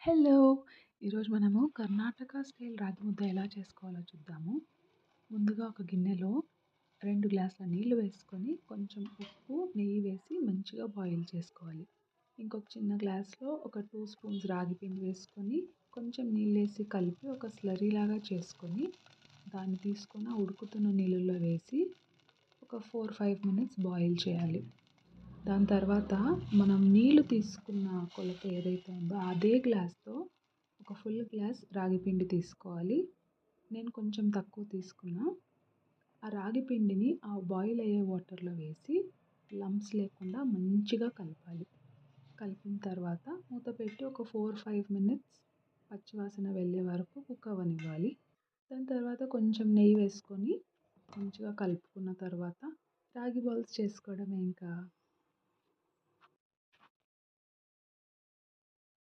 Hello! ఈరోజు మనము Karnataka style రాగి ముద్ద ఎలా చేసుకోవాలో చూద్దాము. ముందుగా ఒక గిన్నెలో 2 గ్లాసుల నీళ్లు వేసుకొని, కొంచెం ఉప్పు, నెయ్యి వేసి మంచిగా బాయిల్ చేసుకోవాలి. ఇంకొక చిన్న గ్లాస్‌లో ఒక 2 స్పూన్స్ రాగి పిండి వేసుకొని, కొంచెం నీళ్ళేసి కలిపి ఒక స్లర్రీ లాగా చేసుకొని, దాన్ని తీసుకొని ఆ ఉడుకుతున్న నీళ్ళలో వేసి ఒక 4, 5 మినిట్స్ బాయిల్ చేయాలి. దాని తర్వాత మనం నీళ్ళు తీసుకున్న కొలత ఏదైతే ఉందో అదే గ్లాస్‌తో ఒక ఫుల్ గ్లాస్ రాగి పిండి తీసుకోవాలి. నేను కొంచెం తక్కువ తీసుకున్నా. ఆ రాగి పిండిని ఆ బాయిల్ అయ్యే వాటర్‌లో వేసి లంప్స్ లేకుండా మంచిగా కలపాలి. కలిపిన తర్వాత మూత పెట్టి ఒక 4, 5 మినిట్స్ పచ్చివాసన వెళ్ళే వరకు కుక్ అవ్వనివ్వాలి. దాని తర్వాత కొంచెం నెయ్యి వేసుకొని మంచిగా కలుపుకున్న తర్వాత రాగి బాల్స్ చేసుకోవడమే ఇంకా.